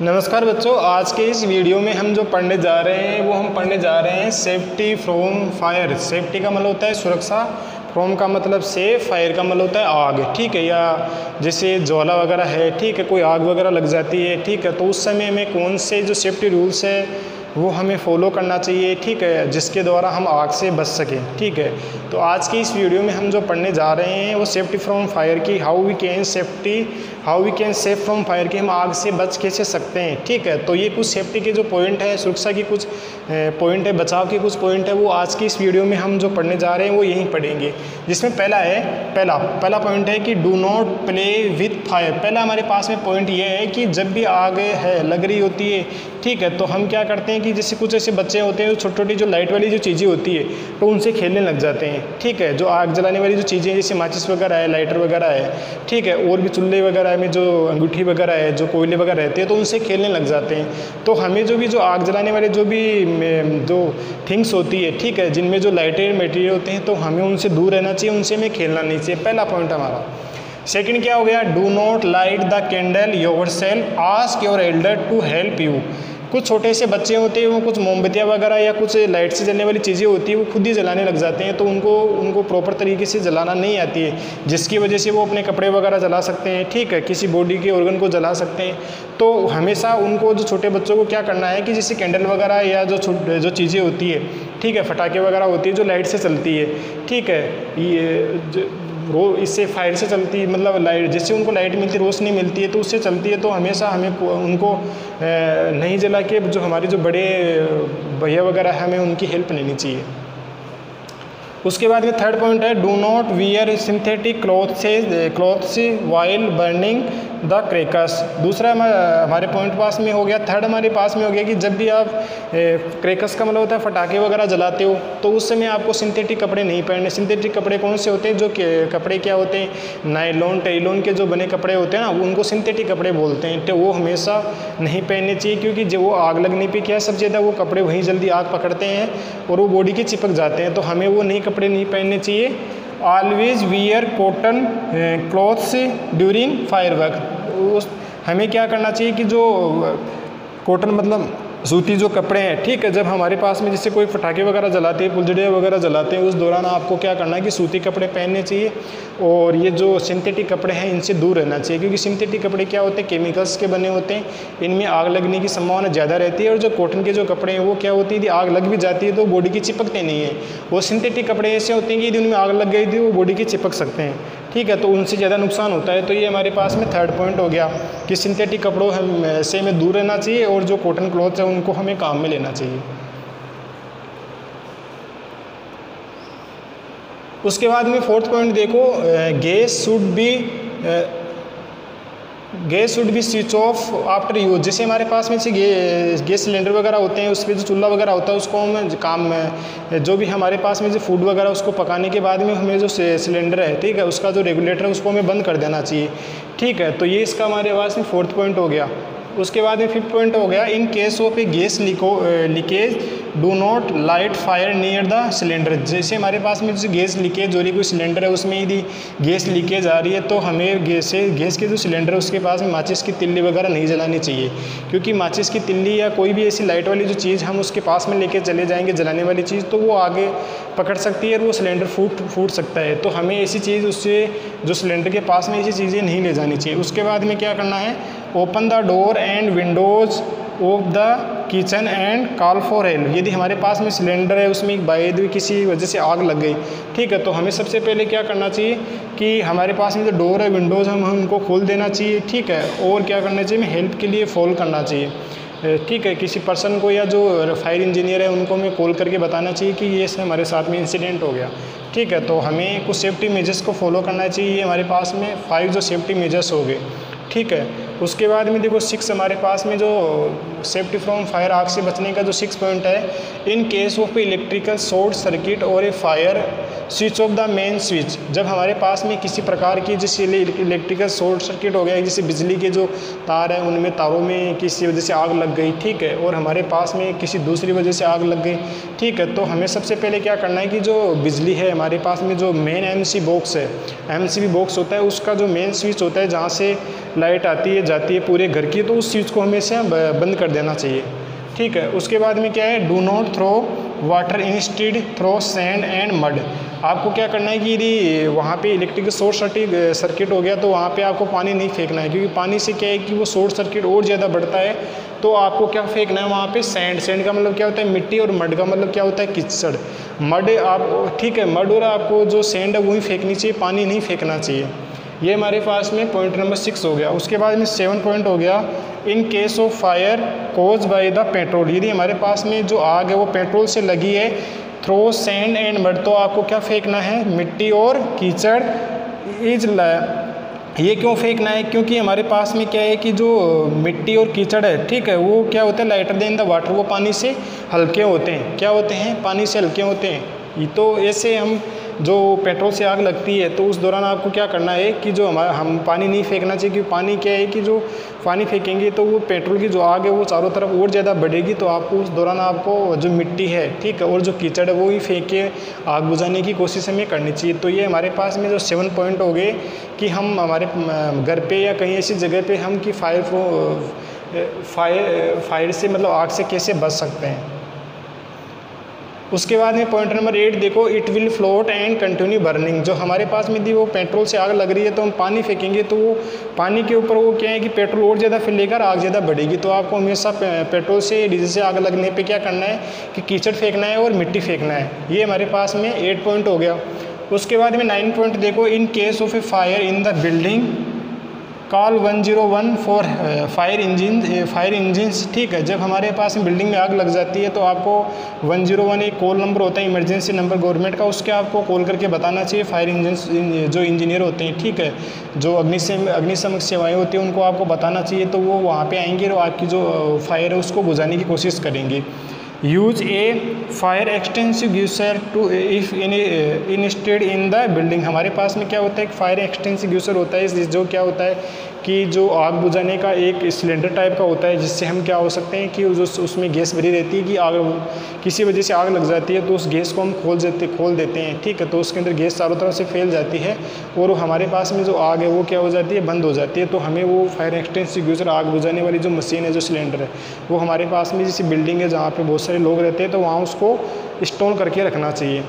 नमस्कार बच्चों, आज के इस वीडियो में हम जो पढ़ने जा रहे हैं वो हम पढ़ने जा रहे हैं सेफ्टी फ्रॉम फायर। सेफ्टी का मतलब होता है सुरक्षा, फ्रॉम का मतलब सेफ, फायर का मतलब होता है आग, ठीक है। या जैसे ज्वाला वगैरह है, ठीक है, कोई आग वगैरह लग जाती है, ठीक है, तो उस समय में कौन से जो सेफ्टी रूल्स है वो हमें फॉलो करना चाहिए, ठीक है, जिसके द्वारा हम आग से बच सकें, ठीक है। तो आज की इस वीडियो में हम जो पढ़ने जा रहे हैं वो सेफ्टी फ्रॉम फायर की, how we can safe from fire की, हम आग से बच कैसे सकते हैं, ठीक है। तो ये कुछ सेफ्टी के जो पॉइंट है, सुरक्षा की कुछ पॉइंट है, बचाव के कुछ पॉइंट है, वो आज की इस वीडियो में हम जो पढ़ने जा रहे हैं वो यहीं पढ़ेंगे। जिसमें पहला पॉइंट है कि do not play with fire. पहला हमारे पास में पॉइंट ये है कि जब भी आग है लग रही होती है, ठीक है, तो हम क्या करते हैं कि जैसे कुछ ऐसे बच्चे होते हैं जो छोटी छोटी जो लाइट वाली जो चीज़ें होती है तो उनसे खेलने लग जाते हैं, ठीक है। जो आग जलाने वाली जो चीज़ें हैं जैसे माचिस वगैरह है, लाइटर वगैरह है, ठीक है, और भी चूल्हे वगैरह में जो अंगूठी वगैरह है, जो कोयले वगैरह रहते हैं तो उनसे खेलने लग जाते हैं। तो हमें जो आग जलाने वाले जो थिंग्स होती है, ठीक है, जिनमें जो लाइटेड मटेरियल होते हैं तो हमें उनसे दूर रहना चाहिए, उनसे हमें खेलना नहीं चाहिए। पहला पॉइंट हमारा। सेकंड क्या हो गया, do not light the candle yourself, ask your elder to help you. कुछ छोटे से बच्चे होते हैं वो कुछ मोमबत्तियाँ वगैरह या कुछ लाइट से जलने वाली चीज़ें होती है वो खुद ही जलाने लग जाते हैं, तो उनको प्रॉपर तरीके से जलाना नहीं आती है, जिसकी वजह से वो अपने कपड़े वगैरह जला सकते हैं, ठीक है, किसी बॉडी के ऑर्गन को जला सकते हैं। तो हमेशा उनको जो छोटे बच्चों को क्या करना है कि जैसे कैंडल वगैरह या जो चीज़ें होती है, ठीक है, फटाखे वगैरह होती है जो लाइट से चलती है, ठीक है, ये इससे फायर से चलती है, मतलब लाइट जिससे उनको लाइट मिलती है, रोशनी मिलती है, तो उससे चलती है, तो हमेशा हमें उनको नहीं जला के जो हमारे जो बड़े भैया वगैरह है हमें उनकी हेल्प लेनी चाहिए। उसके बाद में थर्ड पॉइंट है do not wear synthetic clothes while burning the crackers. दूसरा हमारे पॉइंट पास में हो गया, थर्ड हमारे पास में हो गया कि जब भी आप क्रैकर्स का मतलब होता है फटाखे वगैरह जलाते हो तो उस समय आपको सिंथेटिक कपड़े नहीं पहनने। सिंथेटिक कपड़े कौन से होते हैं, जो कपड़े क्या होते हैं, नायलॉन टेलॉन के जो बने कपड़े होते हैं ना, उनको सिंथेटिक कपड़े बोलते हैं। तो वो हमेशा नहीं पहनने चाहिए, क्योंकि जब वो आग लगने पर क्या सबसे ज़्यादा वो कपड़े वहीं जल्दी आग पकड़ते हैं और वो बॉडी के चिपक जाते हैं, तो हमें वो कपड़े नहीं पहनने चाहिए। Always wear cotton clothes during fire work. हमें क्या करना चाहिए कि जो कॉटन मतलब सूती जो कपड़े हैं, ठीक है, जब हमारे पास में जैसे कोई पटाखे वगैरह जलाते हैं, फुलझड़ियाँ वगैरह जलाते हैं, उस दौरान आपको क्या करना है कि सूती कपड़े पहनने चाहिए और ये जो सिंथेटिक कपड़े हैं इनसे दूर रहना चाहिए, क्योंकि सिंथेटिक कपड़े क्या होते हैं, केमिकल्स के बने होते हैं, इनमें आग लगने की संभावना ज़्यादा रहती है। और जो कॉटन के जो कपड़े हैं वो क्या होती है, यदि आग लग भी जाती है तो बॉडी की चिपकते नहीं है। वो सिंथेटिक कपड़े ऐसे होते हैं कि यदि उनमें आग लग गई थी वो बॉडी की चिपक सकते हैं, ठीक है, तो उनसे ज़्यादा नुकसान होता है। तो ये हमारे पास में थर्ड पॉइंट हो गया कि सिंथेटिक कपड़ों से हमें दूर रहना चाहिए और जो कॉटन क्लॉथ है उनको हमें काम में लेना चाहिए। उसके बाद में फोर्थ पॉइंट देखो, gas should be switch off after use. जैसे हमारे पास में से गैस सिलेंडर वगैरह होते हैं, उस पर जो चूल्हा वगैरह होता है उसको हम काम में जो भी हमारे पास में जो फूड वगैरह उसको पकाने के बाद में हमें जो सिलेंडर है, ठीक है, उसका जो रेगुलेटर है उसको हमें बंद कर देना चाहिए, ठीक है। तो ये इसका हमारे पास में फोर्थ पॉइंट हो गया। उसके बाद में फिफ्थ पॉइंट हो गया, in case of A gas leakage do not light fire near the cylinder. जैसे हमारे पास में जैसे गैस लीकेज हो रही, कोई सिलेंडर है उसमें यदि गैस लीकेज आ रही है तो हमें गैस के जो सिलेंडर है उसके पास में माचिस की तिल्ली वगैरह नहीं जलानी चाहिए, क्योंकि माचिस की तिल्ली या कोई भी ऐसी लाइट वाली जो चीज़ हम उसके पास में लेके चले जाएंगे जलाने वाली चीज़, तो वो आगे पकड़ सकती है और वो सिलेंडर फूट सकता है। तो हमें ऐसी चीज़ उससे जो सिलेंडर के पास में ऐसी चीज़ें नहीं ले जानी चाहिए। उसके बाद में क्या करना है, open the door and Windows of the kitchen and call for help. यदि हमारे पास में सिलेंडर है उसमें बाय किसी वजह से आग लग गई, ठीक है, तो हमें सबसे पहले क्या करना चाहिए कि हमारे पास में जो डोर है, विंडोज़ हम उनको खोल देना चाहिए, ठीक है, और क्या करना चाहिए, हमें हेल्प के लिए फ़ोन करना चाहिए, ठीक है, किसी पर्सन को या जो फायर इंजीनियर है उनको हमें कॉल करके बताना चाहिए कि ये हमारे साथ में इंसिडेंट हो गया, ठीक है। तो हमें कुछ सेफ्टी मेजर्स को फॉलो करना चाहिए। ये हमारे पास में 5 जो सेफ्टी मेजर्स हो गए, ठीक है। उसके बाद में देखो 6 हमारे पास में जो सेफ्टी फ्रॉम फायर, आग से बचने का जो 6 पॉइंट है, in case of electrical short circuit और a fire switch off the main switch. जब हमारे पास में किसी प्रकार की जैसे इलेक्ट्रिकल शॉर्ट सर्किट हो गया, जैसे बिजली के जो तार हैं उनमें तारों में किसी वजह से आग लग गई, ठीक है, और हमारे पास में किसी दूसरी वजह से आग लग गई, ठीक है, तो हमें सबसे पहले क्या करना है कि जो बिजली है हमारे पास में जो मेन एमसीबी बॉक्स होता है उसका जो मेन स्विच होता है जहाँ से लाइट आती है, जाती है पूरे घर की, तो उस चीज़ को हमेशा बंद कर देना चाहिए। ठीक है, उसके बाद में क्या है, do not throw water instead throw sand and mud. आपको क्या करना है कि यदि वहाँ पे इलेक्ट्रिक शॉर्ट सर्किट हो गया तो वहाँ पे आपको पानी नहीं फेंकना है, क्योंकि पानी से क्या है कि वो शॉर्ट सर्किट और ज़्यादा बढ़ता है। तो आपको क्या फेंकना है वहाँ पे, सैंड। सैंड का मतलब क्या होता है, मिट्टी, और मड का मतलब क्या होता है, कीचड़। मड आप, ठीक है, मड और आपको जो सैंड है वही फेंकनी चाहिए, पानी नहीं फेंकना चाहिए। ये हमारे पास में पॉइंट नंबर 6 हो गया। उसके बाद में 7 पॉइंट हो गया, in case of fire caused by the petrol. यदि हमारे पास में जो आग है वो पेट्रोल से लगी है, थ्रो सैंड एंड मड, तो आपको क्या फेंकना है, मिट्टी और कीचड़। इज ये क्यों फेंकना है, क्योंकि हमारे पास में क्या है कि जो मिट्टी और कीचड़ है, ठीक है, वो क्या होता है, लाइटर देन द वाटर, वो पानी से हल्के होते हैं। क्या होते हैं, पानी से हल्के होते हैं। तो ऐसे हम जो पेट्रोल से आग लगती है तो उस दौरान आपको क्या करना है कि जो हम पानी नहीं फेंकना चाहिए, क्योंकि पानी क्या है कि जो पानी फेंकेंगे तो वो पेट्रोल की जो आग है वो चारों तरफ और ज़्यादा बढ़ेगी। तो आपको उस दौरान आपको जो मिट्टी है, ठीक है, और जो कीचड़ है वो ही फेंक के आग बुझाने की कोशिश हमें करनी चाहिए। तो ये हमारे पास में जो 7 पॉइंट हो गए कि हम हमारे घर पे या कहीं ऐसी जगह पे हम कि फायर से मतलब आग से कैसे बच सकते हैं। उसके बाद में पॉइंट नंबर 8 देखो, it will float and continue burning. जो हमारे पास में यदि वो पेट्रोल से आग लग रही है तो हम पानी फेंकेंगे तो वो पानी के ऊपर वो क्या है कि पेट्रोल और ज़्यादा फैलेगा, आग ज़्यादा बढ़ेगी। तो आपको हमेशा पेट्रोल से, डीजल से आग लगने पे क्या करना है कि कीचड़ फेंकना है और मिट्टी फेंकना है। ये हमारे पास में 8 पॉइंट हो गया। उसके बाद में 9 पॉइंट देखो, इन case of A fire in the building call 101 for fire engines. ठीक है, जब हमारे पास बिल्डिंग में आग लग जाती है तो आपको 101 एक कॉल नंबर होता है, इमरजेंसी नंबर गवर्नमेंट का, उसके आपको कॉल करके बताना चाहिए। फायर इंजिन्स जो इंजीनियर होते हैं, ठीक है, जो अग्निशमन सेवाएं होती हैं, उनको आपको बताना चाहिए। तो वो वहाँ पे आएंगे और आपकी जो फायर है उसको बुझाने की कोशिश करेंगे। Use a fire extinguisher to if instead in the building. हमारे पास में क्या होता है, एक फायर एक्सटिंग्विशर होता है, जो क्या होता है कि जो आग बुझाने का एक सिलेंडर टाइप का होता है, जिससे हम क्या हो सकते हैं कि उसमें गैस भरी रहती है कि आग किसी वजह से आग लग जाती है तो उस गैस को हम खोल देते हैं। ठीक है, तो उसके अंदर गैस चारों तरफ से फैल जाती है और हमारे पास में जो आग है वो क्या हो जाती है, बंद हो जाती है। तो हमें वो फायर एक्सटिंग्विशर, आग बुझाने वाली जो मशीन है, जो सिलेंडर है, वो हमारे पास में जैसे बिल्डिंग है जहाँ पे बहुत सारे लोग रहते हैं तो वहाँ उसको इंस्टॉल करके रखना चाहिए।